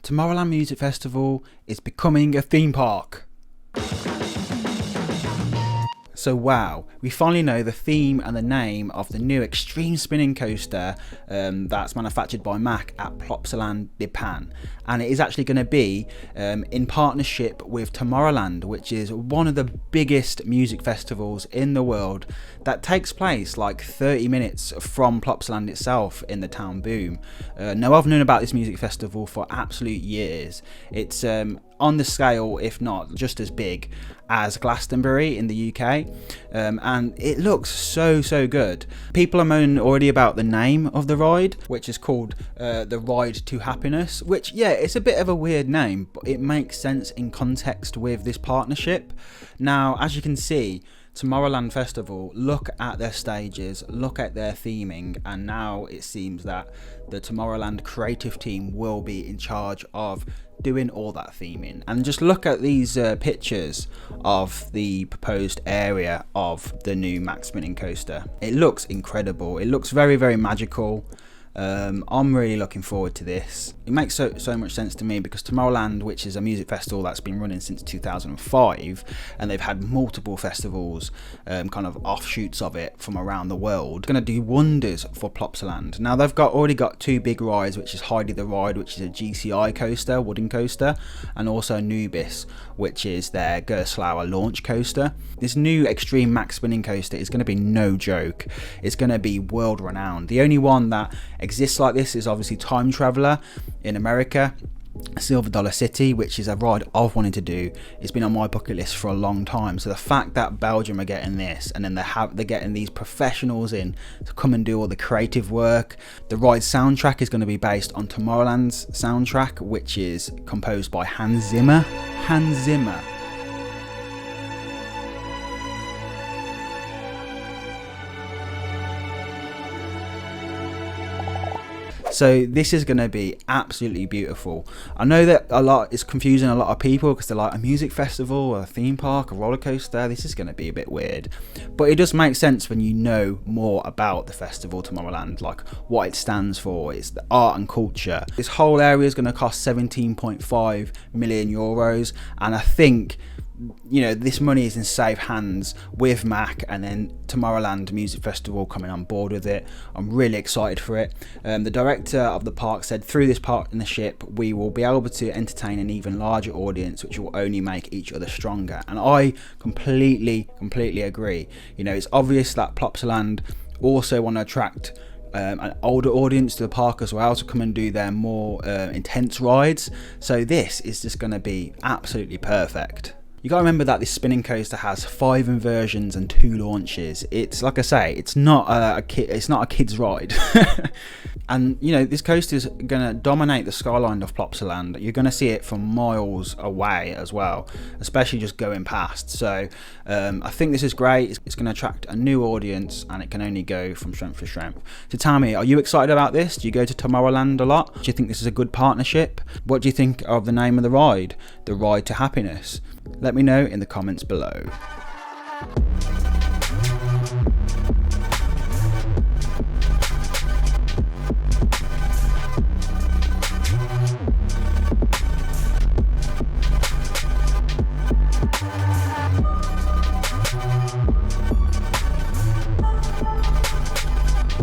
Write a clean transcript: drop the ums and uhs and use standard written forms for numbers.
Tomorrowland Music Festival is becoming a theme park. So wow, we finally know the theme and the name of the new Xtreme Spinning Coaster that's manufactured by Mack at Plopsaland De Panne, and it is actually going to be in partnership with Tomorrowland, which is one of the biggest music festivals in the world that takes place like 30 minutes from Plopsaland itself in the town Boom. Now, I've known about this music festival for absolute years. It's on the scale, if not just as big as Glastonbury in the UK, and it looks so good. People are moaning already about the name of the ride, which is called the Ride to Happiness, which, yeah, it's a bit of a weird name, but it makes sense in context with this partnership. Now, as you can see, Tomorrowland Festival, look at their stages, look at their theming, and now it seems that the Tomorrowland creative team will be in charge of doing all that theming. And just look at these pictures of the proposed area of the new Mack Spinning Coaster. It looks incredible. It looks very magical. I'm really looking forward to this. It makes so much sense to me because Tomorrowland, which is a music festival that's been running since 2005, and they've had multiple festivals, kind of offshoots of it from around the world, going to do wonders for Plopsaland. Now, they've already got two big rides, which is Heidi the Ride, which is a GCI coaster, wooden coaster, and also Nubis, which is their Gerstlauer launch coaster. This new Xtreme Mack Spinning Coaster is going to be no joke. It's going to be world renowned. The only one that exists like this is obviously Time Traveler in America, Silver Dollar City, which is a ride I've wanted to do. It's been on my bucket list for a long time. So the fact that Belgium are getting this, and then they're getting these professionals in to come and do all the creative work. The ride soundtrack is going to be based on Tomorrowland's soundtrack, which is composed by Hans Zimmer. So this is going to be absolutely beautiful. I know that it's confusing a lot of people because they're like, a music festival, a theme park, a roller coaster, this is going to be a bit weird. But it does make sense when you know more about the festival Tomorrowland, like what it stands for. It's the art and culture. This whole area is going to cost 17.5 million euros, and I think, you know, this money is in safe hands with Mack, and then Tomorrowland Music Festival coming on board with it. I'm really excited for it. The director of the park said, through this partnership we will be able to entertain an even larger audience, which will only make each other stronger. And I completely agree. You know, it's obvious that Plopsaland also want to attract an older audience to the park as well, to come and do their more intense rides. So this is just going to be absolutely perfect. You got to remember that this spinning coaster has 5 inversions and 2 launches. It's, like I say, it's not a kid's ride. And you know, this coaster is going to dominate the skyline of Plopsaland. You're going to see it from miles away as well, especially just going past. So I think this is great. It's going to attract a new audience, and it can only go from strength to strength. So tell me, are you excited about this? Do you go to Tomorrowland a lot? Do you think this is a good partnership? What do you think of the name of the ride, the Ride to Happiness? Let me know in the comments below.